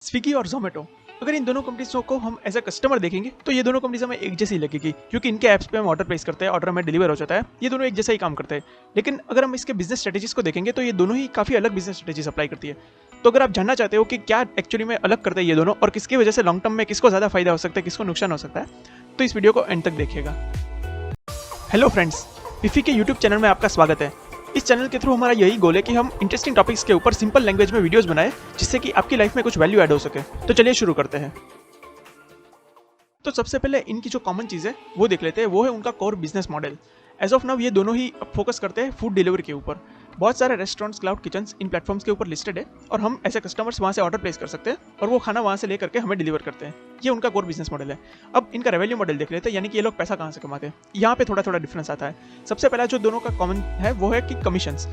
Swiggy और जोमेटो, अगर इन दोनों कंपनीज़ को हम एज अ कस्टमर देखेंगे तो ये दोनों कंपनीज हमें एक जैसी लगेगी, क्योंकि इनके ऐप्स पे हम ऑर्डर प्लेस करते हैं, ऑर्डर हमें डिलीवर हो जाता है, ये दोनों एक जैसा ही काम करते हैं। लेकिन अगर हम इसके बिजनेस स्ट्रेटेजीज को देखेंगे तो ये दोनों ही काफ़ी अलग बिजनेस स्ट्रेटेजीज अप्लाई करती है। तो अगर आप जानना चाहते हो कि क्या एक्चुअली में अलग करते हैं ये दोनों और किसकी वजह से लॉन्ग टर्म में किसको ज़्यादा फायदा हो सकता है, किसको नुकसान हो सकता है, तो इस वीडियो को एंड तक देखिएगा। हेलो फ्रेंड्स, विफी के यूट्यूब चैनल में आपका स्वागत है। इस चैनल के थ्रू हमारा यही गोल है कि हम इंटरेस्टिंग टॉपिक्स के ऊपर सिंपल लैंग्वेज में वीडियोस बनाएं, जिससे कि आपकी लाइफ में कुछ वैल्यू ऐड हो सके। तो चलिए शुरू करते हैं। तो सबसे पहले इनकी जो कॉमन चीज़ है वो देख लेते हैं, वो है उनका core business model. As of now ये दोनों ही फोकस करते हैं फूड डिलीवरी के ऊपर। बहुत सारे रेस्टोरेंट्स, क्लाउड किचन्स इन प्लेटफॉर्म्स के ऊपर लिस्टेड है और हम ऐसे कस्टमर्स वहाँ से ऑर्डर प्लेस कर सकते हैं और वो खाना वहाँ से लेकर के हमें डिलीवर करते हैं। ये उनका कोर बिजनेस मॉडल है। अब इनका रेवेन्यू मॉडल देख लेते हैं, यानी कि ये लोग पैसा कहाँ से कमाते हैं। यहाँ पे थोड़ा थोड़ा डिफरेंस आता है। सबसे पहला जो दोनों का कॉमन है वो है कि कमीशंस।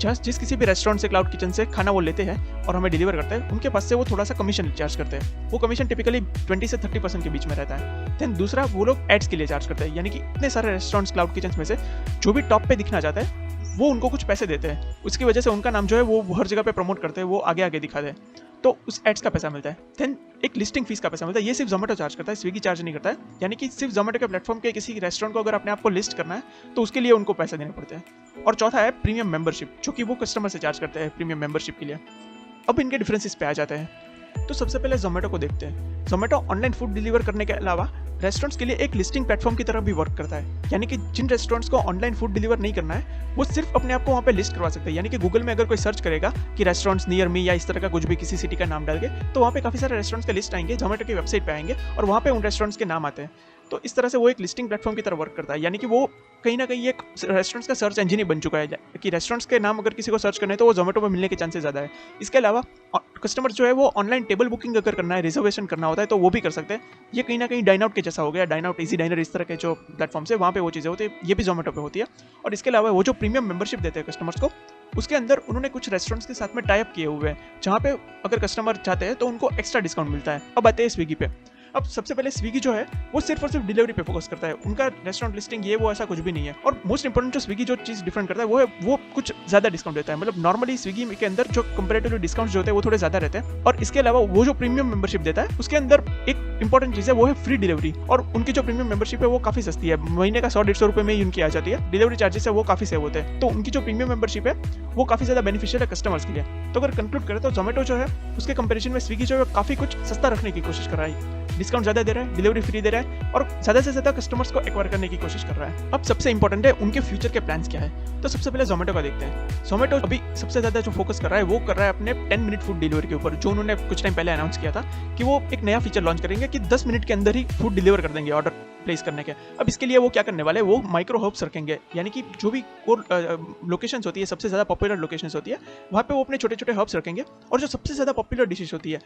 जिस किसी भी रेस्टोरेंट से, क्लाउड किचन से खाना वो लेते हैं और हमें डिलीवर करते हैं, उनके पास से वो थोड़ा सा कमीशन चार्ज करते हैं। वो कमीशन टिपिकली 20 से 30% के बीच में रहता है। देन दूसरा, वो लोग एड्स के लिए चार्ज करते हैं, यानी कि इतने सारे रेस्टोरेंट्स, क्लाउड किचन में से जो भी टॉप पे दिखना चाहता है वो उनको कुछ पैसे देते हैं। उसकी वजह से उनका नाम जो है वो हर जगह पे प्रमोट करते हैं, वो आगे आगे दिखाते हैं, तो उस एड्स का पैसा मिलता है। देन एक लिस्टिंग फीस का पैसा मिलता है। ये सिर्फ जोमेटो चार्ज करता है, स्विगी चार्ज नहीं करता है। यानी कि सिर्फ जोमेटो के प्लेटफॉर्म के किसी रेस्टोरेंट को अगर अपने आप को लिस्ट करना है तो उसके लिए उनको पैसे देने पड़ते हैं। और चौथा है प्रीमियम मेंबरशिप, जो कि वो कस्टमर से चार्ज करते हैं प्रीमियम मेंबरशिप के लिए। अब इनके डिफरेंसेस पे आ जाते हैं। तो सबसे पहले जोमेटो को देखते हैं। जोमेटो ऑनलाइन फूड डिलीवर करने के अलावा रेस्टोरेंट्स के लिए एक लिस्टिंग प्लेटफॉर्म की तरह भी वर्क करता है। यानी कि जिन रेस्टोरेंट्स को ऑनलाइन फूड डिलीवर नहीं करना है वो सिर्फ अपने आप को वहाँ पे लिस्ट करवा सकते हैं। यानी कि गूगल में अगर कोई सर्च करेगा कि रेस्टोरेंट्स नियर मी या इस तरह का कुछ भी किसी सिटी का नाम डाल के, तो वहाँ पे काफ़ी सारे रेस्टोरेंट्स के लिस्ट आएंगे, जोमेटो की वेबसाइट पे आएंगे और वहाँ पे उन रेस्टोरेंट्स के नाम आते हैं। तो इस तरह से वो एक लिस्टिंग प्लेटफॉर्म की तरह वर्क करता है। यानी कि वो कहीं ना कहीं एक रेस्टोरेंट्स का सर्च इंजन ही बन चुका है कि रेस्टोरेंट्स के नाम अगर किसी को सर्च करना है तो वो जोमेटो पर मिलने के चांसेस ज़्यादा है। इसके अलावा कस्टमर जो है वो ऑनलाइन टेबल बुकिंग अगर करना है, रिजर्वेशन करना होता है, तो वो भी कर सकते हैं। ये कहीं ना कहीं डाइन आउट के जैसा हो गया। डाइन आउट, इजी डाइनर, इस तरह के जो प्लेटफॉर्म्स है वहाँ पे वो चीज़ें होती है, ये भी जोमेटो पे होती है। और इसके अलावा वो जो प्रीमियम मेंबरशिप देते हैं कस्टमर्स को, उसके अंदर उन्होंने कुछ रेस्टोरेंट्स के साथ में टाई अप किए हुए हैं, जहाँ पे अगर कस्टमर चाहते हैं तो उनको एक्स्ट्रा डिस्काउंट मिलता है। अब आते हैं स्विगी पे। अब सबसे पहले स्विगी जो है वो सिर्फ और सिर्फ डिलीवरी पे फोकस करता है। उनका रेस्टोरेंट लिस्टिंग ये वो ऐसा कुछ भी नहीं है। और मोस्ट इंपोर्टेंट जो स्विगी जो चीज़ डिफरेंट करता है वो है वो कुछ ज़्यादा डिस्काउंट देता है। मतलब नॉर्मली स्विगी के अंदर जो कंपेरेटिवली डिस्काउंट जो होते हैं वो थोड़े ज़्यादा रहते हैं। और इसके अलावा वो जो प्रीमियम मेंबरशिप देता है उसके अंदर एक इंपॉर्टेंट चीज़ है, वो है फ्री डिलीवरी। और उनकी जो प्रीमियम मेंबरशिप है वो काफ़ी सस्ती है, महीने का 100-150 रुपये में ही उनकी आ जाती है। डिलीवरी चार्जेस है वो काफ़ी सेव होते हैं। तो उनकी जो प्रीमियम मेंबरशिप है वो काफ़ी ज़्यादा बेनिफिशियल है कस्टमर्स के लिए। तो अगर कंक्लूड करें तो जोमेटो जो है उसके कंपेरिजन में स्विगी जो है काफ़ी कुछ सस्ता रखने की कोशिश कर रहा है, डिस्काउंट ज़्यादा दे रहा है, डिलीवरी फ्री दे रहा है और ज़्यादा से ज़्यादा कस्टमर्स को एक्वायर करने की कोशिश कर रहा है। अब सबसे इंपॉर्टेंट है उनके फ्यूचर के प्लान्स क्या है। तो सबसे पहले जोमेटो का देखते हैं। जोमेटो अभी सबसे ज़्यादा जो फोकस कर रहा है वो कर रहा है अपने 10 मिनट फूड डिलीवरी के ऊपर, जो उन्होंने कुछ टाइम पहले अनाउंस किया था कि वो एक नया फीचर लॉन्च करेंगे कि 10 मिनट के अंदर ही फूड डिलीवर कर देंगे ऑर्डर प्लेस करने के। अब इसके लिए वो क्या करने वाले हैं, वो माइक्रो हब्स रखेंगे। यानी कि जो भी कोर लोकेशंस होती है, सबसे ज़्यादा पॉपुलर लोकेशंस होती है, वहाँ पे वो अपने छोटे छोटे हब्स रखेंगे और जो सबसे ज़्यादा पॉपुलर डिशेज होती है,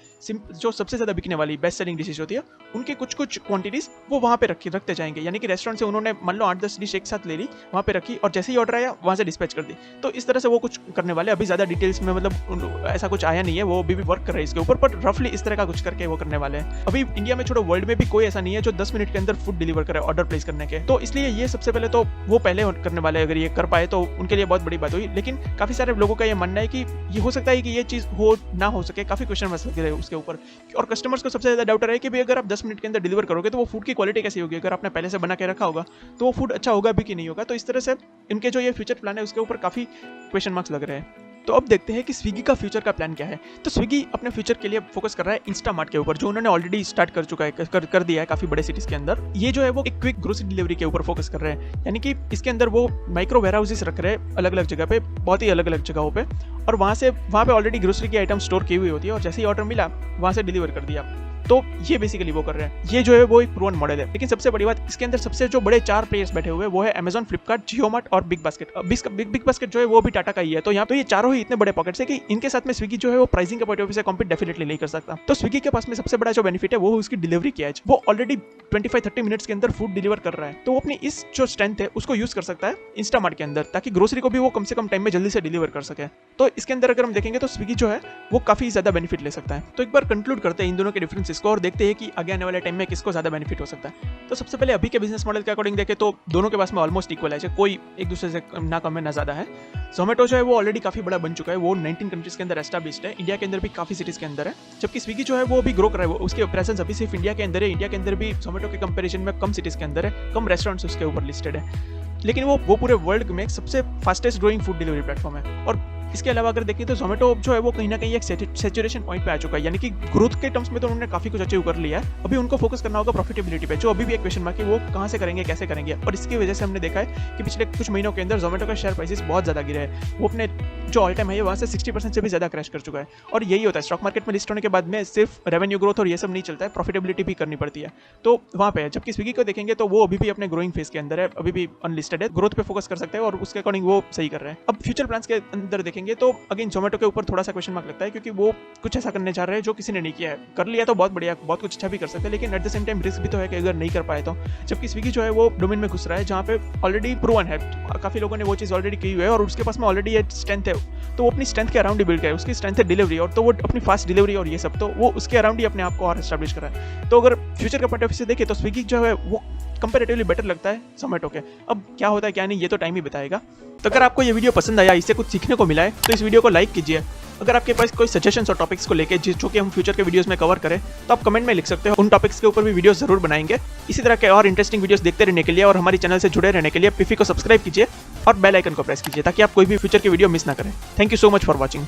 जो सबसे ज़्यादा बिकने वाली बेस्ट सेलिंग डिशेज होती है, उनके कुछ क्वांटिटीज़ वो वहाँ पे रखते जाएंगे। यानी कि रेस्टोरेंट से उन्होंने मान लो 8-10 डिश एक साथ ले ली, वहाँ पे रखी और जैसे ही ऑर्डर आया वहाँ से डिस्पैच कर दी। तो इस तरह से वो कुछ करने वाले। अभी ज़्यादा डिटेल्स में मतलब ऐसा कुछ आया नहीं है, वो अभी भी वर्क कर रहे हैं इसके ऊपर, बट रफली इस तरह का कुछ करके वो करने वाले हैं। अभी इंडिया में छोड़ो, वर्ल्ड में भी कोई ऐसा नहीं है जो 10 मिनट के अंदर फूड डिलीवर करे ऑर्डर प्लेस करने के। तो इसलिए ये सबसे पहले तो वो पहले करने वाले, अगर ये कर पाए तो उनके लिए बहुत बड़ी बात हुई। लेकिन काफ़ी सारे लोगों का ये मानना है कि ये हो सकता है कि ये चीज़ हो ना हो सके, काफ़ी क्वेश्चन बन सकते हैं उसके ऊपर। और कस्टमर्स को सबसे ज़्यादा डाउट है कि भाई अगर आप 10 मिनट के अंदर डिलीवर करोगे तो वो फूड की क्वालिटी कैसी होगी, अगर आपने पहले से बना के रखा होगा तो वो फूड अच्छा होगा भी कि नहीं होगा। तो इस तरह से इनके जो ये फ्यूचर प्लान है उसके ऊपर काफ़ी क्वेश्चन मार्क्स लग रहे हैं। तो अब देखते हैं कि स्विगी का फ्यूचर का प्लान क्या है। तो स्विगी अपने फ्यूचर के लिए फोकस कर रहा है इंस्टामार्ट के ऊपर, जो उन्होंने ऑलरेडी स्टार्ट कर चुका है, कर दिया है काफ़ी बड़े सिटीज़ के अंदर। ये जो है वो एक क्विक ग्रोसरी डिलीवरी के ऊपर फोकस कर रहे हैं। यानी कि इसके अंदर वो माइक्रो वेयर हाउसेस रख रहे हैं अलग अलग जगह पे, बहुत ही अलग अलग जगहों पे, और वहाँ पे ऑलरेडी ग्रोसरी की आइटम स्टोर की हुई होती है और जैसे ही ऑर्डर मिला वहाँ से डिलीवर कर दिया। तो ये बेसिकली वो कर रहे हैं। ये जो है वो एक प्रूवन मॉडल है। लेकिन सबसे बड़ी बात, इसके अंदर सबसे जो बड़े 4 प्लेयर्स बैठे हुए हैं वो है अमेजॉन, फ्लिपकार्ट, जियोमार्ट और बिग बास्केट। बिग बास्केट जो है वो भी टाटा का ही है। तो यहाँ तो ये चारों ही इतने बड़े पॉकेट्स है कि इनके साथ में स्विगी जो है वो प्राइसिंग के पॉइंट ऑफ व्यू से कॉम्पीट डेफिनेटली नहीं कर सकता। तो स्विगी के पास में सबसे बड़ा जो बेनिफिट है वो उसकी डिलीवरी की एज। वो ऑलरेडी 25-30 मिनट्स के अंदर फूड डिलीवर कर रहा है, तो वो अपनी इस जो स्ट्रेंथ है उसको यूज कर सकता है इंस्टामार्ट के अंदर, ताकि ग्रोसरी को भी वो कम से कम टाइम में जल्दी से डिलीवर कर सके। तो इसके अंदर अगर हम देखेंगे तो स्विगी जो है वो काफी ज्यादा बेनिफिट ले सकता है। तो एक बार कंक्लूड करते हैं इन दोनों के डिफरेंसेस इसको और देखते हैं कि आगे आने वाले टाइम में किसको ज़्यादा बेनिफिट हो सकता है। तो सबसे पहले अभी के बिजनेस मॉडल के अकॉर्डिंग देखें तो दोनों के पास में ऑलमोस्ट इक्वल है, कोई एक दूसरे से ना कम है ना ज़्यादा है। जोमेटो जो है वो ऑलरेडी काफ़ी बड़ा बन चुका है, वो 19 कंट्रीज़ के अंदर एस्टैब्लिश्ड है, इंडिया के अंदर भी काफ़ी सिटीज़ के अंदर है। जबकि स्विगी जो है वो अभी ग्रो कर रहा है, उसके प्रेजेंस अभी सिर्फ इंडिया के अंदर है। इंडिया के अंदर भी जोमेटो के कंपैरिजन में कम सिटीज़ के अंदर है, कम रेस्टोरेंट्स उसके ऊपर लिस्टेड है, लेकिन वो पूरे वर्ल्ड में सबसे fastest growing food delivery platform है। और इसके अलावा अगर देखें तो जोमेटो जो है वो कहीं ना कहीं एक सैचुरेशन पॉइंट पे आ चुका है, यानी कि ग्रोथ के टर्म्स में तो उन्होंने काफी कुछ अचीव कर लिया है। अभी उनको फोकस करना होगा प्रॉफिटेबिलिटी पे, जो अभी भी एक क्वेश्चन मार्क है वो कहाँ से करेंगे, कैसे करेंगे। और इसकी वजह से हमने देखा है कि पिछले कुछ महीनों के अंदर जोमेटो का शेयर प्राइसेस बहुत ज्यादा गिरे हैं, वो अपने जो ऑल टाइम है वहाँ से 60% से भी ज्यादा क्रैश कर चुका है। और यही होता है स्टॉक मार्केट में लिस्ट होने के बाद में सिर्फ रेवेन्यू ग्रोथ और ये सब नहीं चलता है, प्रॉफिटेबिलिटी भी करनी पड़ती है, तो वहाँ पे है। जबकि स्विगी को देखेंगे तो वो अभी भी अपने ग्रोइंग फेज के अंदर है, अभी भी अनलिस्टेड है, ग्रोथ पे फोकस कर सकते हैं और उसके अकॉर्डिंग वो सही कर रहे हैं। अब फ्यूचर प्लान्स के अंदर देखेंगे तो अगेन जोमेटो के ऊपर थोड़ा सा क्वेश्चन मार्क लगता है, क्योंकि वो कुछ ऐसा करने जा रहे हैं जो किसी ने नहीं किया है। कर लिया तो बहुत बढ़िया, बहुत कुछ अच्छा भी कर सकते हैं, लेकिन at the same time risk भी तो है कि अगर नहीं कर पाए तो। जबकि स्विगी जो है वो डोमेन में घुस रहा है जहाँ पे ऑलरेडी प्रूवन है, काफी लोगों ने वो चीज ऑलरेडी की हुई है और उसके पास में ऑलरेडी स्ट्रेंथ है, तो वो अपनी स्ट्रेंथ के अराउंड ही बिल्ड करे। उसकी स्ट्रेंथ है डिलीवरी, और तो वो अपनी फास्ट डिलीवरी और ये सब, तो वो उसके अराउंड ही अपने आप को और एस्टैब्लिश करा है। तो अगर फ्यूचर का पॉइंट ऑफ व्यू से देखें तो स्विगी जो है वो कंपैरेटिवली बेटर लगता है जोमेटो के। अब क्या होता है क्या नहीं ये तो टाइम ही बताएगा। तो अगर आपको ये वीडियो पसंद आया, इससे कुछ सीखने को मिला है, तो इस वीडियो को लाइक कीजिए। अगर आपके पास कोई सजेशंस और टॉपिक्स को लेके जो कि हम फ्यूचर के वीडियोस में कवर करें, तो आप कमेंट में लिख सकते हो, उन टॉपिक्स के ऊपर भी वीडियोस जरूर बनाएंगे। इसी तरह के और इंटरेस्टिंग वीडियोस देखते रहने के लिए और हमारी चैनल से जुड़े रहने के लिए पिफी को सब्सक्राइब कीजिए और बेल आइकन को प्रेस कीजिए, ताकि आप कोई भी फ्यूचर की वीडियो मिस ना करें। Thank you so much for watching.